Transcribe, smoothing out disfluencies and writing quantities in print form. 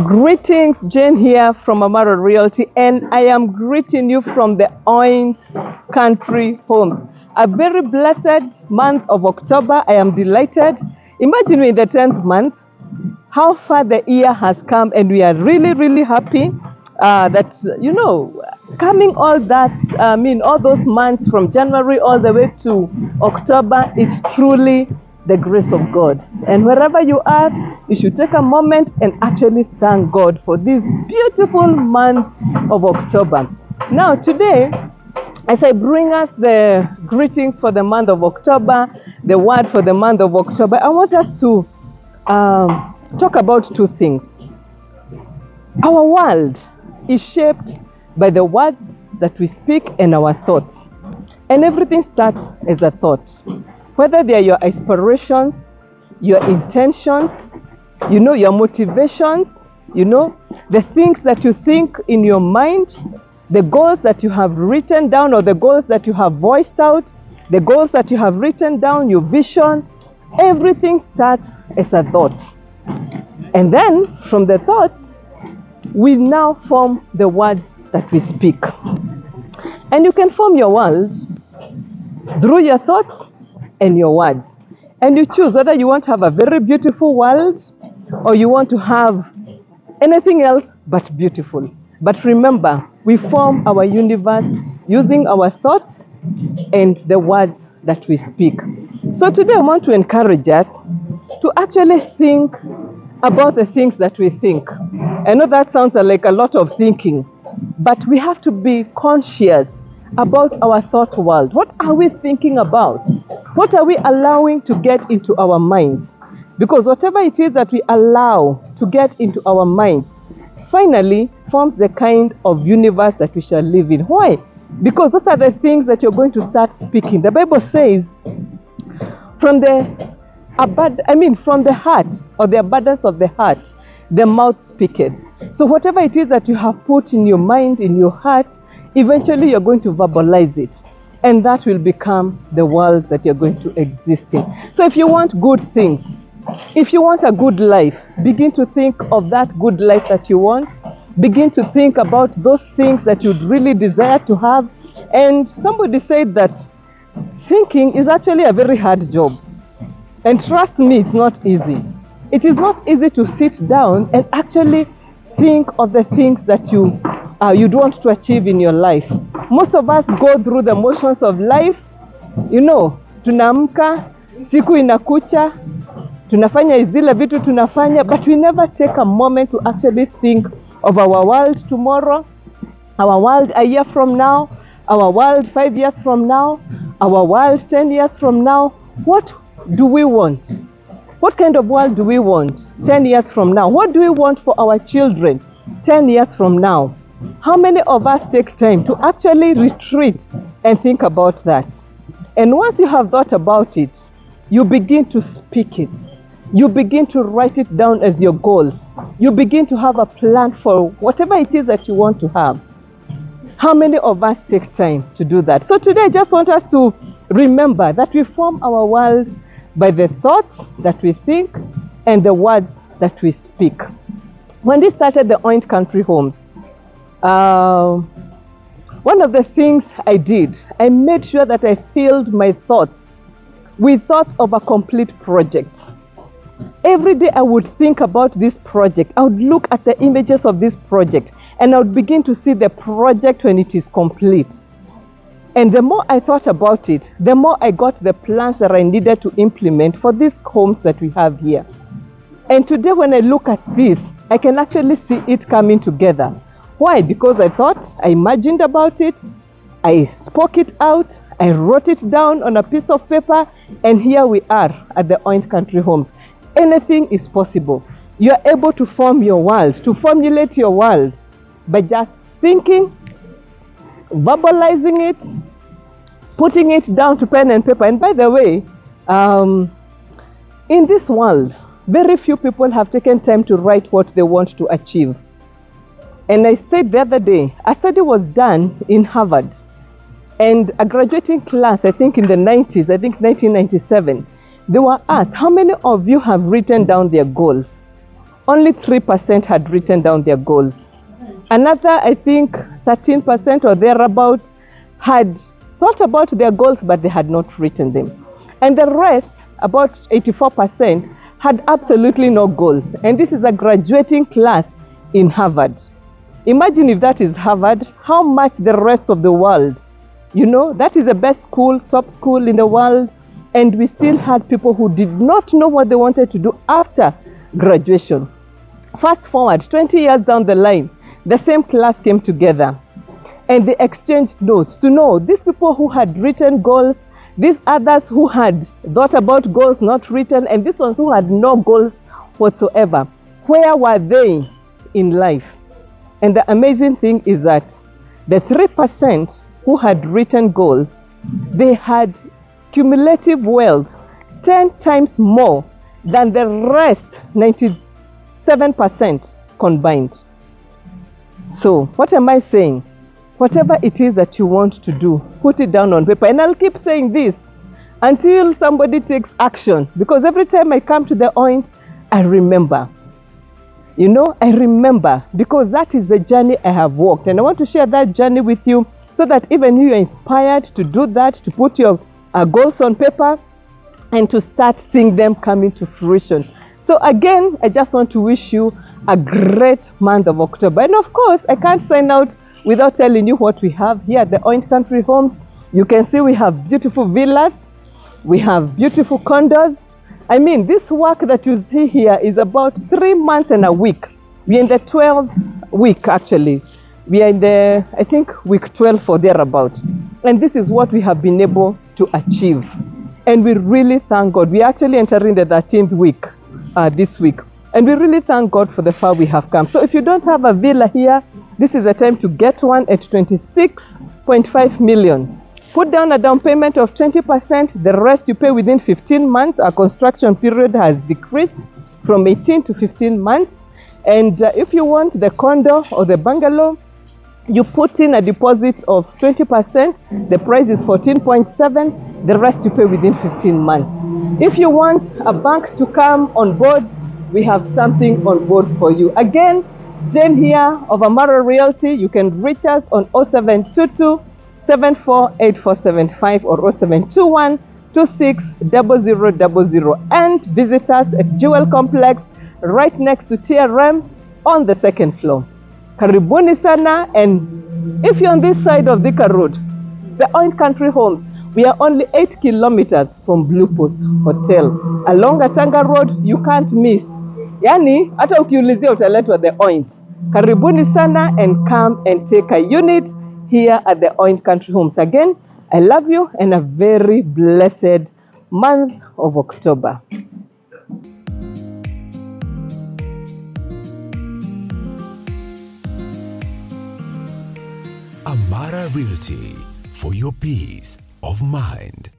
Greetings, Jane here from Amaro Realty, and I am greeting you from the Oint Country Homes. A very blessed month of October. I am delighted. Imagine we're in the 10th month, how far the year has come, and we are really, really happy that, coming all those months from January all the way to October, it's truly the grace of God. And wherever you are, you should take a moment and actually thank God for this beautiful month of October. Now, today, as I bring us the greetings for the month of October, the word for the month of October, I want us to talk about two things. Our world is shaped by the words that we speak and our thoughts. And everything starts as a thought. Whether they are your aspirations, your intentions, your motivations, the things that you think in your mind, the goals that you have written down or the goals that you have voiced out, the goals that you have written down, your vision, everything starts as a thought. And then from the thoughts, we now form the words that we speak. And you can form your world through your thoughts and your words. And you choose whether you want to have a very beautiful world or you want to have anything else but beautiful. But remember, we form our universe using our thoughts and the words that we speak. So today I want to encourage us to actually think about the things that we think. I know that sounds like a lot of thinking, but we have to be conscious about our thought world. What are we thinking about? What are we allowing to get into our minds? Because whatever it is that we allow to get into our minds, finally forms the kind of universe that we shall live in. Why? Because those are the things that you're going to start speaking. The Bible says, from the heart, or the abundance of the heart, the mouth speaketh. So whatever it is that you have put in your mind, in your heart, eventually you're going to verbalize it. And that will become the world that you're going to exist in. So if you want good things, if you want a good life, begin to think of that good life that you want. Begin to think about those things that you'd really desire to have. And somebody said that thinking is actually a very hard job. And trust me, it's not easy. It is not easy to sit down and actually think of the things that you'd want to achieve in your life. Most of us go through the motions of life. Tunaamka, siku inakucha, tunafanya zile vitu tunafanya, but we never take a moment to actually think of our world tomorrow, our world a year from now, our world 5 years from now, our world 10 years from now. What do we want? What kind of world do we want 10 years from now? What do we want for our children 10 years from now? How many of us take time to actually retreat and think about that? And once you have thought about it, you begin to speak it. You begin to write it down as your goals. You begin to have a plan for whatever it is that you want to have. How many of us take time to do that? So today I just want us to remember that we form our world by the thoughts that we think and the words that we speak. When we started the Oint Country Homes, one of the things I did, I made sure that I filled my thoughts with thoughts of a complete project. Every day I would think about this project. I would look at the images of this project and I would begin to see the project when it is complete. And the more I thought about it, the more I got the plans that I needed to implement for these homes that we have here. And today when I look at this, I can actually see it coming together. Why? Because I thought, I imagined about it, I spoke it out, I wrote it down on a piece of paper, and here we are at the Oint Country Homes. Anything is possible. You are able to form your world, to formulate your world by just thinking, verbalizing it, putting it down to pen and paper. And by the way, in this world, very few people have taken time to write what they want to achieve. And I said the other day, a study was done in Harvard, and a graduating class, I think in the 90s, I think 1997, they were asked, how many of you have written down their goals? only 3% had written down their goals. Another, I think, 13% or thereabout had thought about their goals, but they had not written them. And the rest, about 84%, had absolutely no goals. And this is a graduating class in Harvard. Imagine if that is Harvard, how much the rest of the world, that is the best school, top school in the world. And we still had people who did not know what they wanted to do after graduation. Fast forward 20 years down the line, the same class came together and they exchanged notes to know these people who had written goals, these others who had thought about goals not written, and these ones who had no goals whatsoever. Where were they in life? And the amazing thing is that the 3% who had written goals, they had cumulative wealth 10 times more than the rest 97% combined. So what am I saying? Whatever it is that you want to do, put it down on paper. And I'll keep saying this until somebody takes action, because every time I come to the Oint, I remember. I remember, because that is the journey I have walked. And I want to share that journey with you so that even you are inspired to do that, to put your goals on paper and to start seeing them coming to fruition. So again, I just want to wish you a great month of October. And of course, I can't sign out without telling you what we have here at the Oint Country Homes. You can see we have beautiful villas, we have beautiful condos. I mean, this work that you see here is about 3 months and a week. We're in the 12th week, actually. We are in the, I think, week 12 or thereabout. And this is what we have been able to achieve. And we really thank God. We're actually entering the 13th week this week. And we really thank God for the far we have come. So if you don't have a villa here, this is the time to get one at 26.5 million. Put down a down payment of 20%. The rest you pay within 15 months. Our construction period has decreased from 18 to 15 months. And if you want the condo or the bungalow, you put in a deposit of 20%. The price is 14.7. The rest you pay within 15 months. If you want a bank to come on board, we have something on board for you. Again, Jane here of Amara Realty. You can reach us on 0722 748475 or 0721 260000, and visit us at Jewel Complex right next to TRM on the 2nd floor. Karibuni sana. And if you're on this side of Thika Road, the Oint Country Homes, we are only 8 kilometers from Blue Post Hotel. Along Atanga Road, you can't miss. Yani, hata ukiulizia utaletwa the Oint. Karibuni sana and come and take a unit here at the Oint Country Homes. Again, I love you and a very blessed month of October. Amara Realty, for your peace of mind.